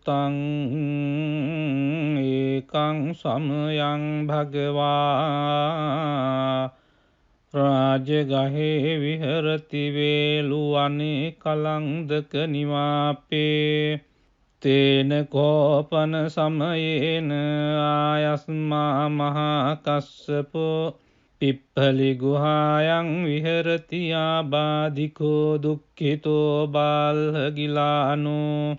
භූතං ඒකං සමයං භගවා රාජගහේ විහරති වේලුවනේ කලන්දක නිවාපේ තේන කෝපන සමයේන ආයස්මා මහා කස්සපෝ පිප්පලි ගුහායන් විහරති ආබාධිකෝ දුක්ඛිතෝ බාල්හගිලානෝ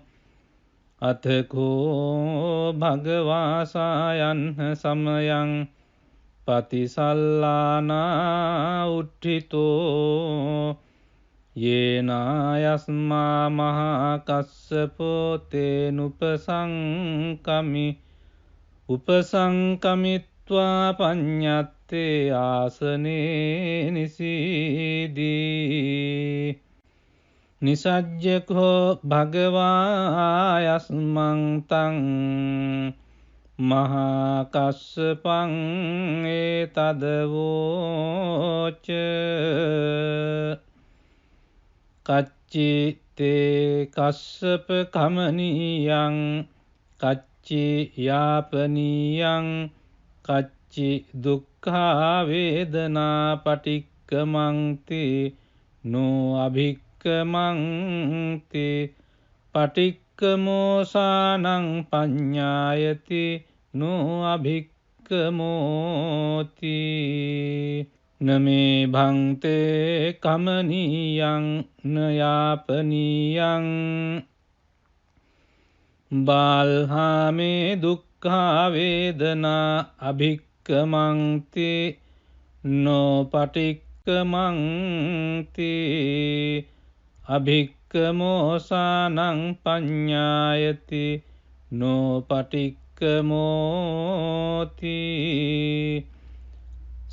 අතකෝ භගවාසායන්හ සමයං පතිසල්ලානා උට්ඨිතෝ යේනායස්මා මහා කස්සපෝ තේනුපසංකමි උපසංකමිත්වා පඤ්ඤත්තේ ආසනේ නිසීදී නිසජ්ජකෝ භගවායස්මං තං මහා කස්සපං ඒතදවෝච කච්චි තේ කස්සප කමනීයං කච්චි යාපනීයං කච්චි දුක්ඛා වේදනා පටික්කමන්ති නෝ අභික්කමන්ති පටික්කමෝසානං පඤ්ඤායති නෝ අභික්කමෝති නමේ භන්තේ කමනීයං නයාපනීයං බාල්හාමේ දුක්ඛා වේදනා අභික්කමන්ති නොපටික්කමන්ති අභික්කමෝසානං පඤ්ඤායති නොපටික්කමෝති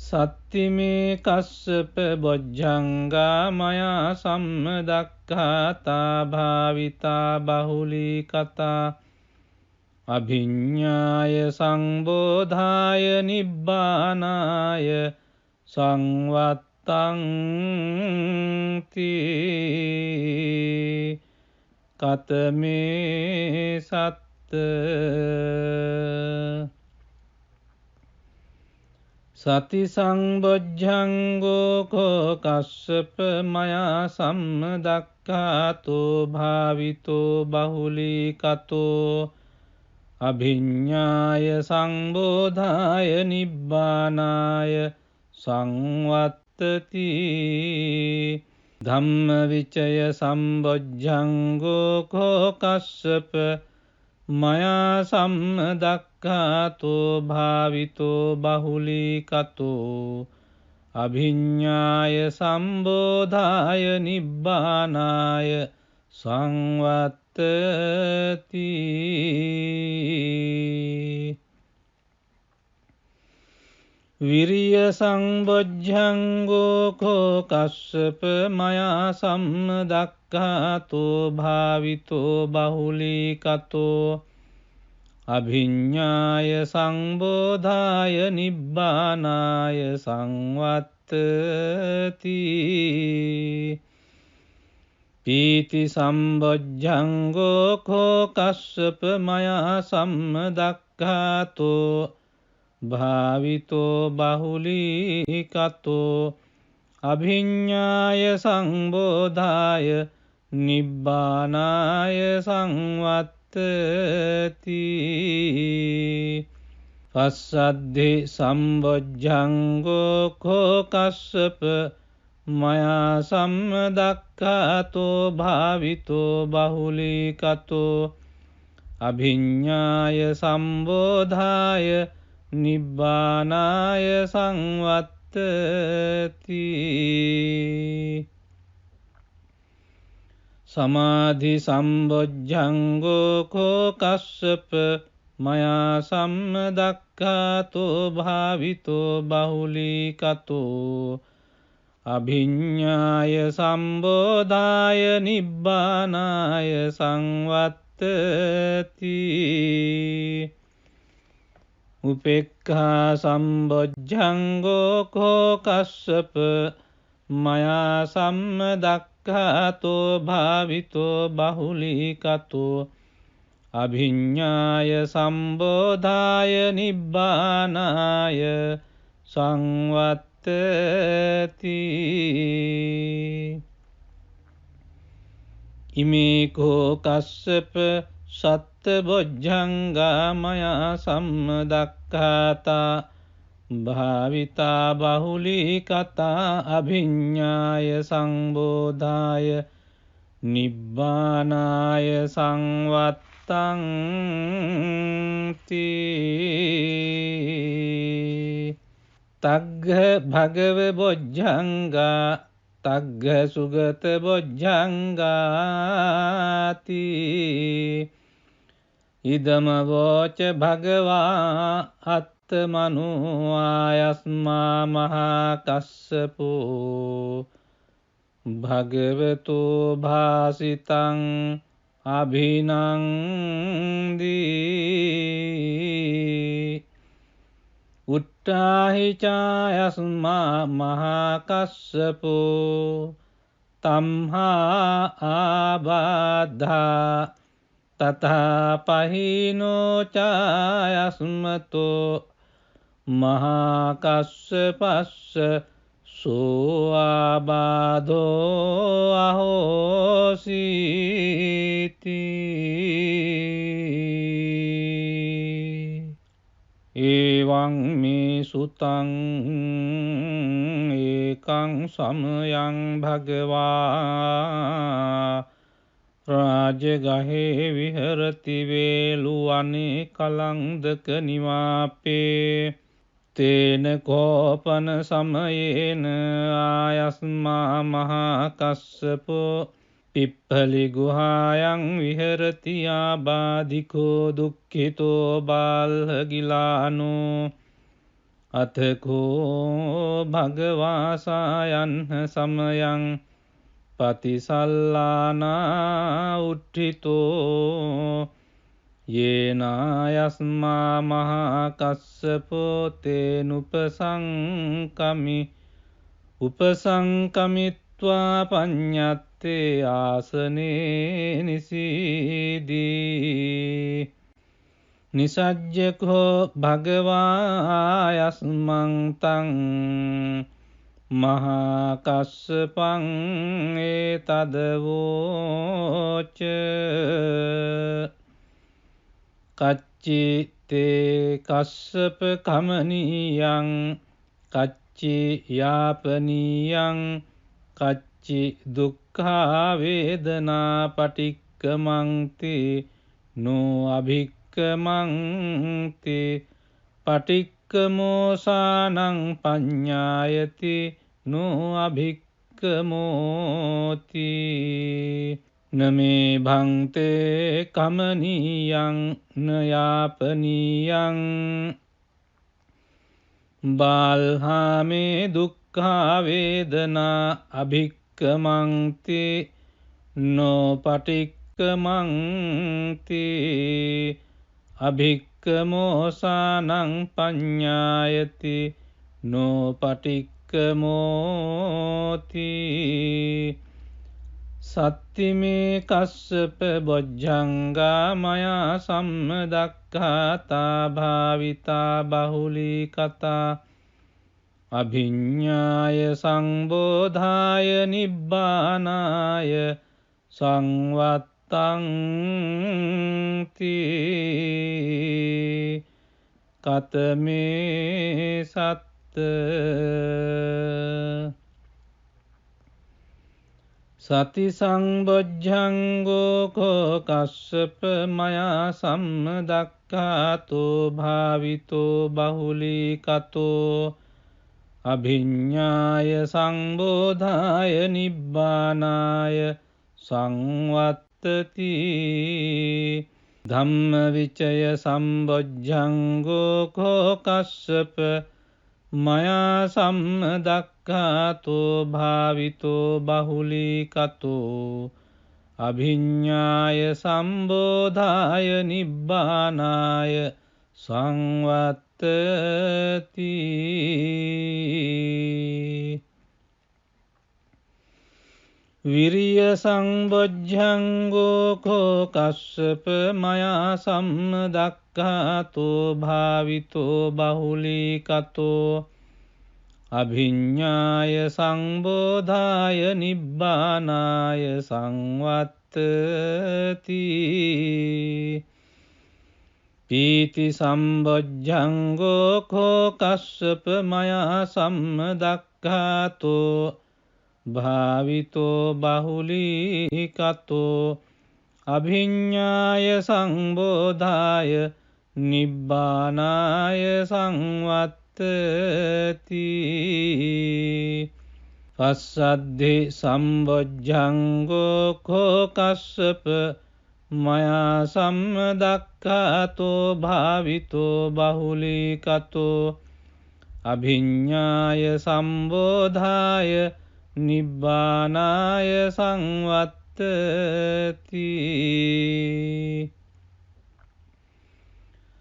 සත්තිමේ කස්සප බොජ්ජංගා මයා සම්මදක්ඛාතා භාවිතා බහුලී කතා අභිඤ්ඤාය සංබෝධාය නිබ්බානාය සංවත්තං තී කතමේ සත්ත සති සංබොජ්ජංගෝ කෝ කස්සප මයා සම්මදක්ඛාතෝ භාවිතෝ බහුලී කතෝ අභිඤ්ඤාය සංබෝධාය නිබ්බානාය සංවත්තති ධම්මවිචය සම්බොජ්ජංගෝ කෝ කස්සප මයා සම්මදක්ඛාතෝ භාවිතෝ බහුලී කතෝ අභිඤ්ඤාය සම්බෝධාය නිබ්බානාය සංවත්තති විරිය සංබොජ්ජංගෝ කෝ කස්සප මයා සම්මදක්ඛාතෝ භාවිතෝ බහුලී කතෝ අභිඤ්ඤාය සංබෝධාය නිබ්බානාය සංවත්තති පීති සම්බොජ්ජංගෝ කෝ කස්සප මයා සම්මදක්ඛාතෝ භාවිතෝ බහුලී කතෝ අභිඤ්ඤාය සංබෝධාය නිබ්බානාය සංවත්තති පස්සද්ධි සම්බොජ්ජංගෝ කෝ කස්සප මයා සම්මදක්ඛාතෝ භාවිතෝ බහුලී කතෝ අභිඤ්ඤාය සම්බෝධාය නිබ්බානාය සංවත්තති සමාධි සම්බොජ්ජංගෝ කෝ කස්සප මයා සම්මදක්ඛාතෝ භාවිතෝ බහුලී කතෝ අභිඤ්ඤාය සම්බෝධාය නිබ්බානාය සංවත්තති උපේක්ඛා සම්බොජ්ජංගෝ කෝ කස්සප මයා සම්මදක්ඛාතෝ භාවිතෝ බහුලී කතෝ අභිඤ්ඤාය සම්බෝධාය නිබ්බානාය සංවත්තති ඉමේකෝ කස්සප සත්බොජ්ජංගා මයා සම්මදක්ඛාතා භාවිතා බහුලී කතා අභිඤ්ඤාය සංබෝධාය නිබ්බානාය සංවත්තං තී තග්ග භගව බොජ්ජංගා තග්ග සුගත බොජ්ජංගාති ඉදම වෝච භගවා අත්තමනු ආයස්මා මහා කස්සපෝ භගවතු භාසිතං අභිනන්දී උට්ටාහි චායස්මා මහා කස්සපෝ තම්හා ආබාධා තථා පහිනෝ චායස්මතෝ මහා කස්සපස්ස සෝ ආබාධෝ අහෝසීති එවං මේ සුතං ඒකං සමයං භගවා රාජගහේ විහරති වේලුවනේ කලන්දක නිවාපේ තේන කෝපන සමයේන ආයස්මා මහා කස්සපෝ පිප්පලි ගුහායන් විහරති ආබාධිකෝ දුක්ඛිතෝ බාල්හගිලානෝ අතකෝ භගවාසායන්හ සමයං පතිසල්ලානා උට්ඨිතෝ යේනායස්මා මහා කස්සපෝ තේනුපසංකමි උපසංකමිත්වා පඤ්ඤත්තේ ආසනේ නිසීදී නිසජ්ජකෝ භගවායස්මං තං මහා කස්සපං ඒතදවෝච කච්චි තේ කස්සප කමනීයං කච්චි යාපනීයං කච්චි දුක්ඛා වේදනා පටික්කමන්ති නෝ අභික්කමන්ති පටික්කමෝසානං පඤ්ඤායති නෝ අභික්කමෝති නමේ භන්තේ කමනීයං නයාපනීයං බාල්හාමේ දුක්ඛා වේදනා අභික්කමන්ති නෝ පටික්කමන්ති අභික්කමෝසානං පඤ්ඤායති නෝ පටික්කමෝති සත්තිමේ කස්සප බොජ්ජංගා මයා සම්මදක්ඛාතා භාවිතා බහුලී කතා අභිඤ්ඤාය සංබෝධාය නිබ්බානාය සංවත්තං තී කතමේ සත්ත සති සංබොජ්ජංගෝ කෝ කස්සප මයා සම්මදක්ඛාතෝ භාවිතෝ බහුලී කතෝ අභිඤ්ඤාය සංබෝධාය නිබ්බානාය සංවත්තති ධම්මවිචය සම්බොජ්ජංගෝ කෝ කස්සප මයා සම්මදක්ඛාතෝ භාවිතෝ බහුලී කතෝ අභිඤ්ඤාය සම්බෝධාය නිබ්බානාය සංවත්තති විරිය සංබොජ්ජංගෝ කෝ කස්සප මයා සම්මදක්ඛාතෝ භාවිතෝ බහුලීකතෝ අභිඤ්ඤාය සංබෝධාය නිබ්බානාය සංවත්තති පීති සම්බොජ්ජංගෝ කෝ කස්සප මයා සම්මදක්ඛාතෝ භාවිතෝ බහුලීකතෝ අභිඤ්ඤාය සංබෝධාය නිබ්බානාය සංවත්තති පස්සද්ධි සම්බොජ්ජංගෝ කෝ කස්සප මයා සම්මදක්ඛාතෝ භාවිතෝ බහුලීකතෝ අභිඤ්ඤාය සම්බෝධාය නිබ්බානාය සංවත්තති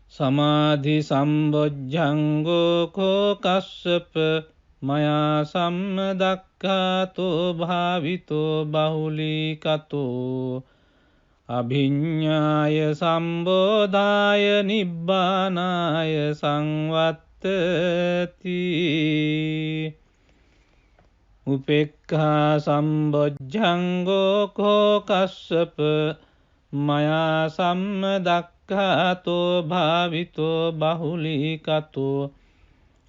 සමාධි සම්බොජ්ජංගෝ කෝ කස්සප මයා සම්මදක්ඛාතෝ භාවිතෝ බහුලීකතෝ අභිඤ්ඤාය සම්බෝධාය නිබ්බානාය සංවත්තති උපේක්ඛා සම්බොජ්ජංගෝ කෝ කස්සප මයා සම්මදක්ඛාතෝ භාවිතෝ බහුලීකතෝ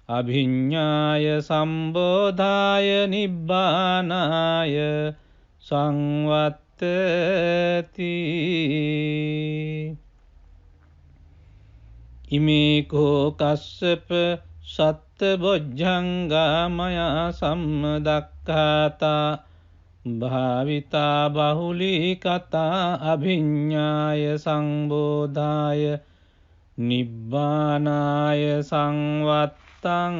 අභිඤ්ඤාය සම්බෝධාය නිබ්බානාය සංවත්තති ඉමේ කෝ කස්සප සත්බොජ්ජංගා මයා සම්මදක්ඛාතා භාවිතා බහුලීකතා අභිඤ්ඤාය සංබෝධාය නිබ්බානාය සංවත්තං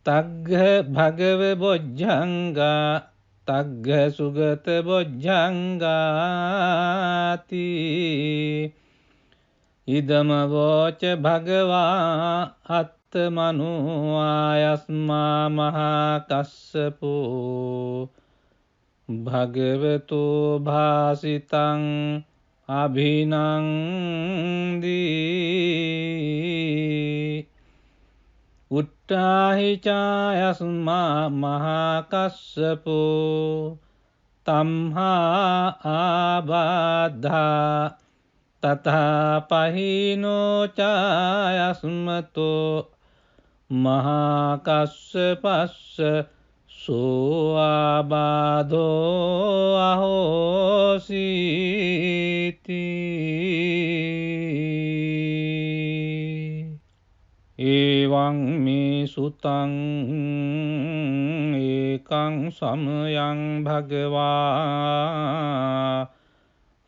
තග්ග භගව බොජ්ජංගා තග්ග සුගත බොජ්ජංගාති ඉදම වෝච භගවා අත්තමනෝ ආයස්මා මහා කස්සපෝ භගවතු භාසිතං අභිනන්දී උට්ඨාහි චායස්මා මහා කස්සපෝ තම්හා ආබාධා තථා පහිනෝ චායස්මතෝ මහා කස්සපස්ස සෝ ආබාධෝ අහෝසීති එවං මේ සුතං ඒකං සමයං භගවා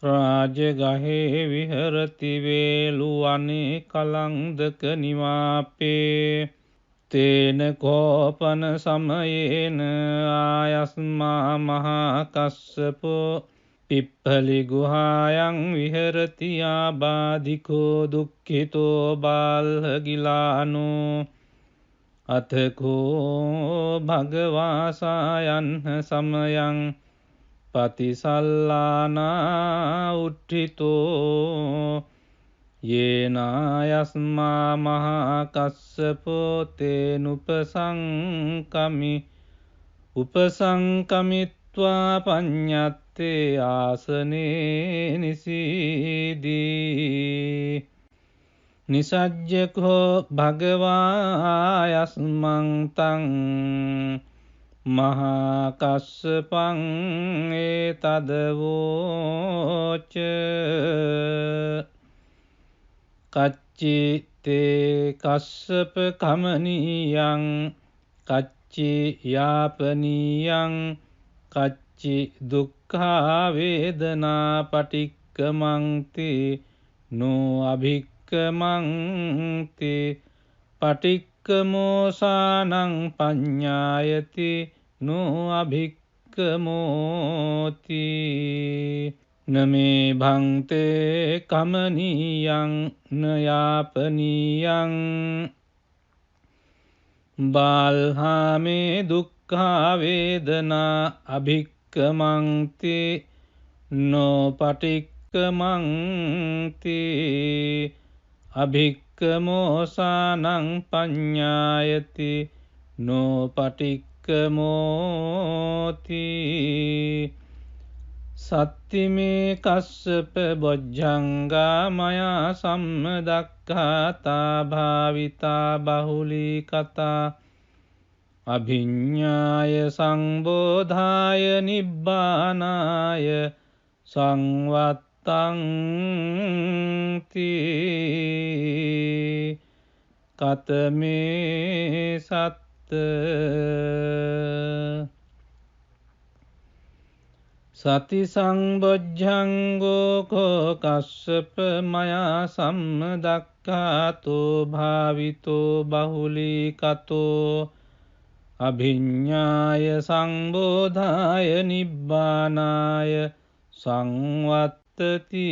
රාජගහේ විහරති වේලුවනේ කලන්දක නිවාපේ තේන කෝපන සමයේන ආයස්මා මහා කස්සපෝ පිප්ඵලි ගුහායන් විහරති ආබාධිකෝ දුක්ඛිතෝ බාල්හගිලානෝ අතකෝ භගවාසායන් සමයං පතිසල්ලානා උට්ඨිතෝ යේනායස්මා මහා කස්සපෝ තේනුපසංකමි උපසංකමිත්වා පඤ්ඤත්තේ ආසනේ නිසීදී නිසජ්ජකෝ භගවායස්මං තං මහා කස්සපං ඒතදවෝච කච්චි තේ කස්සප කමනීයං කච්චි යාපනීයං කච්චි දුක්ඛා වේදනා පටික්කමන්ති නෝ අභික්කමන්ති පටික්කමෝසානං පඤ්ඤායති නෝ අභික්කමෝති නමේ භන්තේ කමනීයං නයාපනීයං බාල්හාමේ දුක්ඛා වේදනා අභික්කමන්ති නොපටික්කමන්ති අභික්කමෝසානං පඤ්ඤායති නොපටික්කමෝති සත්තිමේ කස්සප බොජ්ජංගා මයා සම්මදක්ඛාතා භාවිතා බහුලී කතා අභිඤ්ඤාය සංබෝධාය නිබ්බානාය සංවත්තං තී කතමේ සත්ත සති සංබොජ්ජංගෝ කෝ කස්සප මයා සම්මදක්ඛාතෝ භාවිතෝ බහුලී කතෝ අභිඤ්ඤාය සංබෝධාය නිබ්බානාය සංවත්තති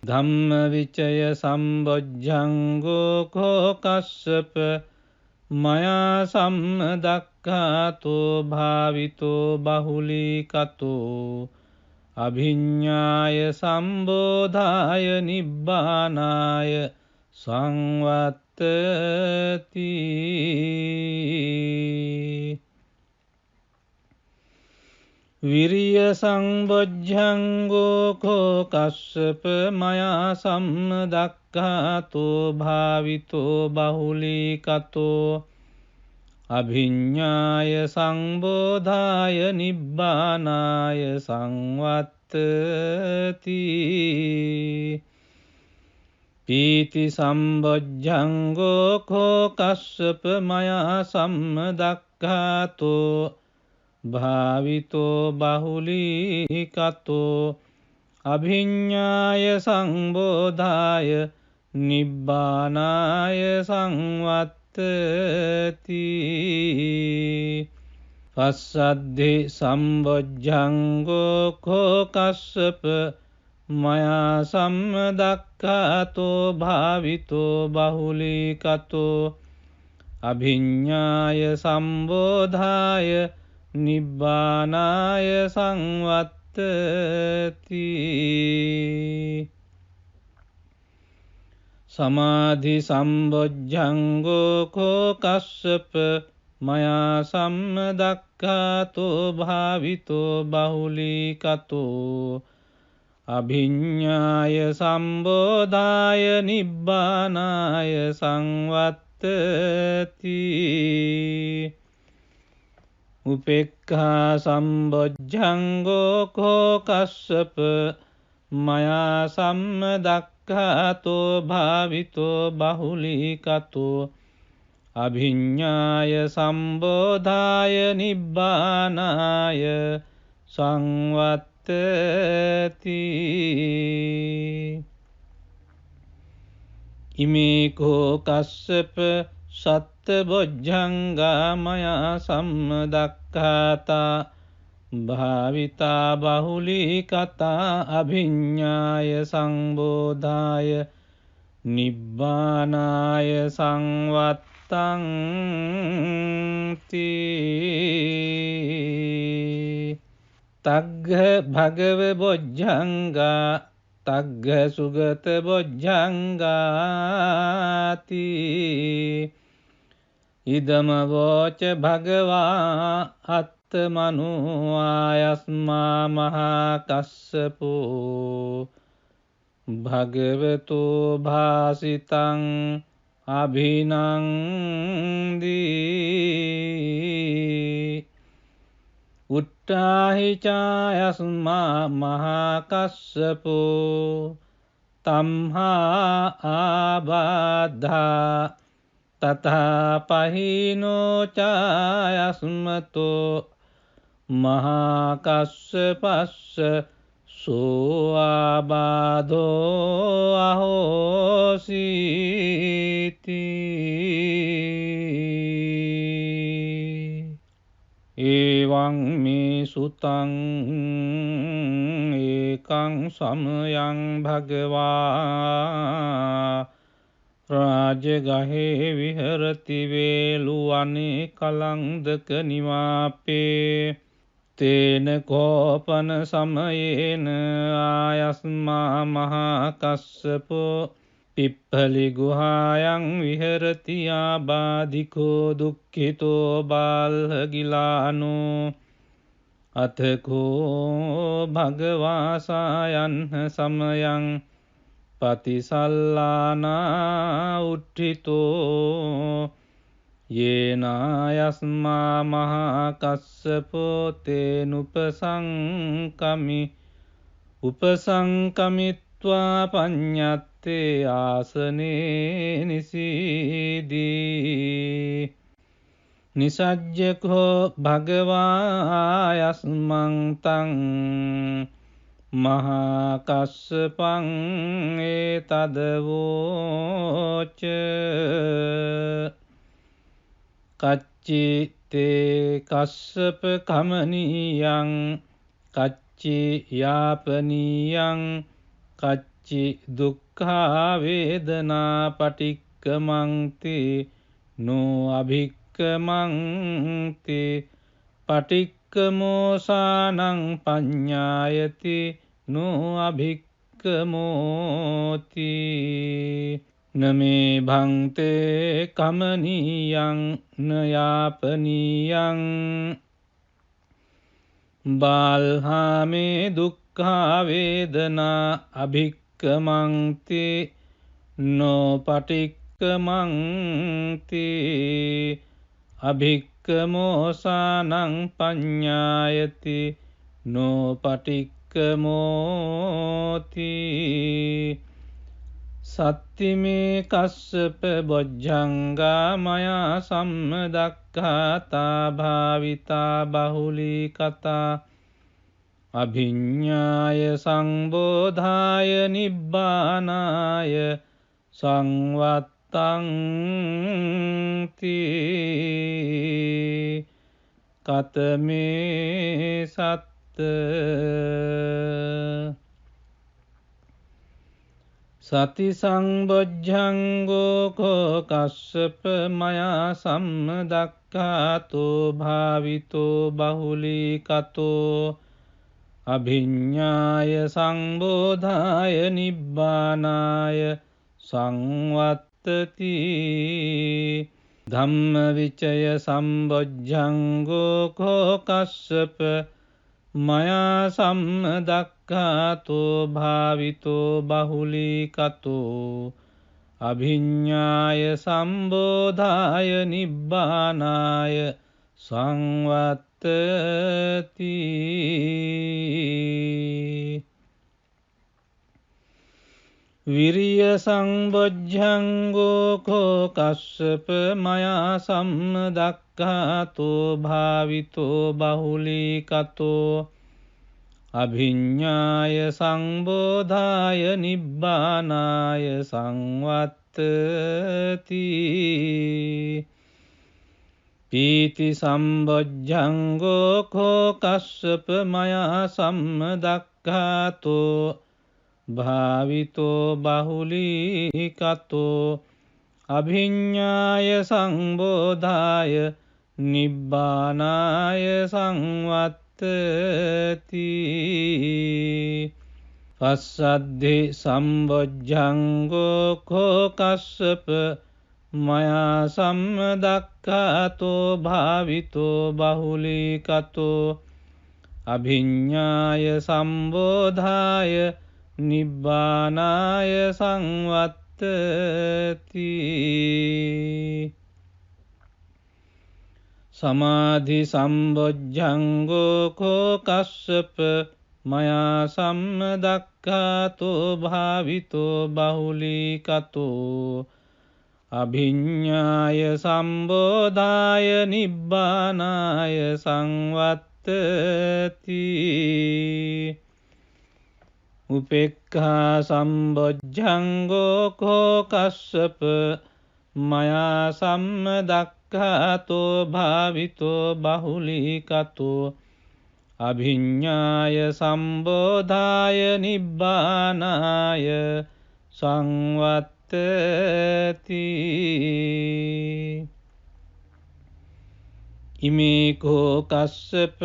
ධම්මවිචය සම්බොජ්ජංගෝ කෝ කස්සප මයා සම්මදක්ඛාතෝ භාවිතෝ බහුලී කතෝ අභිඤ්ඤාය සම්බෝධාය නිබ්බානාය සංවත්තති විරිය සංබොජ්ජංගෝ කෝ කස්සප මයා සම්මදක්ඛාතෝ භාවිතෝ බහුලී කතෝ අභිඤ්ඤාය සංබෝධාය නිබ්බානාය සංවත්තති පීති සම්බොජ්ජංගෝ කෝ කස්සප මයා සම්මදක්ඛාතෝ භාවිතෝ බහුලී කතෝ අභිඤ්ඤාය සංබෝධාය නිබ්බානාය සංවත්තති පස්සද්ධි සම්බොජ්ජංගෝ කෝ කස්සප මයා සම්මදක්ඛාතෝ භාවිතෝ බහුලී කතෝ අභිඤ්ඤාය සම්බෝධාය නිබ්බානාය සංවත්තති සමාධි සම්බොජ්ජංගෝ කෝ කස්සප මයා සම්මදක්ඛාතෝ භාවිතෝ බහුලී කතෝ අභිඤ්ඤාය සම්බෝධාය නිබ්බානාය සංවත්තති උපේක්ඛා සම්බොජ්ජංගෝ කෝ කස්සප මයා සම්මදක්ඛාතෝ භාවිතෝ බහුලී කතෝ අභිඤ්ඤාය සම්බෝධාය නිබ්බානාය සංවත්තති ඉමේ කෝ කස්සප සත්තබොජ්ජංගා මයා සම්මදක්ඛාතා භාවිතා බහුලී කතා අභිඤ්ඤාය සංබෝධාය නිබ්බානාය සංවත්තං තී තග්ග භගව බොජ්ජංගා තග්ග සුගත බොජ්ජංගාති ඉදම වෝච භගවා අත්තමනු ආයස්මා මහා කස්සපෝ භගවතු භාසිතං අභිනන්දී උට්ඨාහි චායස්මා මහා කස්සපෝ තම්හා ආබාධා තථා පහිනෝ චායස්මතෝ මහා කස්සපස්ස සෝ ආබාධෝ අහෝසීති එවං මේ සුතං ඒකං සමයං භගවා රාජගහේ විහරති වේලුවනේ කලංදක නිවාපේ තේන කෝපන සමයේන ආයස්මා මහා කස්සපෝ පිප්ඵලි ගුහායන් විහරති ආබාධිකෝ දුක්ඛිතෝ බාල්හගිලානෝ අතකෝ භගවාසායන් සමයං පතිසල්ලානා උට්ඨිතෝ යේනායස්මා මහා කස්සපෝ තේනුපසංකමි උපසංකමිත්වා පඤ්ඤත්තේ ආසනේ නිසීදී නිසජ්ජකෝ භගවායස්මං තං මහා කස්සපං ඒතදවෝච කච්චි තේ කස්සප කමනියං කච්චි යාපනියං කච්චි දුක්ඛා වේදනා පටික්කමන්ති නෝ අභික්කමන්ති පටික්කමෝසානං පඤ්ඤායති නෝ අභික්කමෝති නමේ භන්තේ කමනියං නයාපනියං බාල්හාමේ දුක්ඛා වේදනා අභික්කමන්ති නෝ පටික්කමන්ති අභික්කමෝසානං පඤ්ඤායති නෝ පටික්කමෝති සත්තිමේ කස්සප බොජ්ජංගා මයා සම්මදක්ඛාතා භාවිතා බහුලී කතා අභිඤ්ඤාය සංබෝධාය නිබ්බානාය සංවත්තං තී කතමේ සත්ත සති සංබොජ්ජංගෝ කෝ කස්සප මයා සම්මදක්ඛාතෝ භාවිතෝ බහුලී කතෝ අභිඤ්ඤාය සංබෝධාය නිබ්බානාය සංවත්තති ධම්මවිචය සම්බොජ්ජංගෝ කෝ කස්සප මයා සම්මදක්ඛාතෝ භාවිතෝ බහුලී කතෝ අභිඤ්ඤාය සම්බෝධාය නිබ්බානාය සංවත්තති විරිය සංබොජ්ජංගෝ කෝ කස්සප මයා සම්මදක්ඛාතෝ භාවිතෝ බහුලී කතෝ අභිඤ්ඤාය සංබෝධාය නිබ්බානාය සංවත්තති පීති සම්බොජ්ජංගෝ කෝ කස්සප මයා සම්මදක්ඛාතෝ භාවිතෝ බහුලී කතෝ අභිඤ්ඤාය සංබෝධාය නිබ්බානාය සංවත්තති පස්සද්ධි සම්බොජ්ජංගෝ කෝ කස්සප මයා සම්මදක්ඛාතෝ භාවිතෝ බහුලී කතෝ අභිඤ්ඤාය සම්බෝධාය නිබ්බානාය සංවත්තති සමාධි සම්බොජ්ජංගෝ කෝ කස්සප මයා සම්මදක්ඛාතෝ භාවිතෝ බහුලී කතෝ අභිඤ්ඤාය සම්බෝධාය නිබ්බානාය සංවත්තති උපේක්ඛා සම්බොජ්ජංගෝ කෝ කස්සප මයා සම්මදක්ඛාතෝ භාවිතෝ බහුලී කතෝ අභිඤ්ඤාය සම්බෝධාය නිබ්බානාය සංවත්තති ඉමේකෝ කස්සප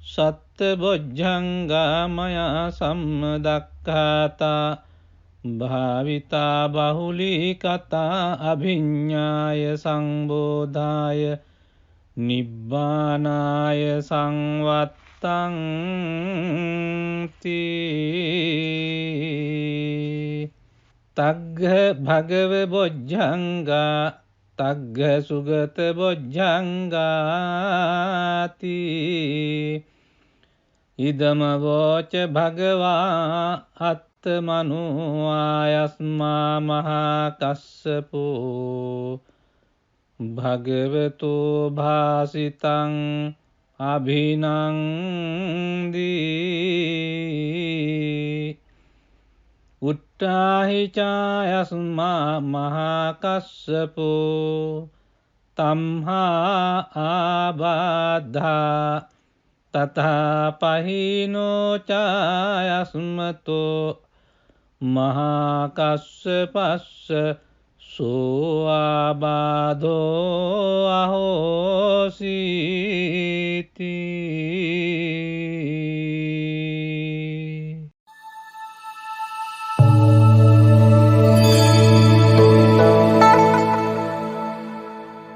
සත්ත බොජ්ජංගා මයා සම්මදක්ඛාතා භාවිතා බහුලී කතා අභිඤ්ඤාය සංබෝධාය නිබ්බානාය සංවත්තං තී තග්ග භගව බොජ්ජංගා තග්ග සුගත බොජ්ජංගාති ඉදම වෝච භගවා අත්තමනු ආයස්මා මහා කස්සපෝ භගවතු භාසිතං අභිනන්දී උට්ටාහි චායස්මා මහා කස්සපෝ තම්හා ආබාධා තථා පහිනෝ චායස්මතෝ මහා කස්සපස්ස සෝ ආබාධෝ අහෝසීති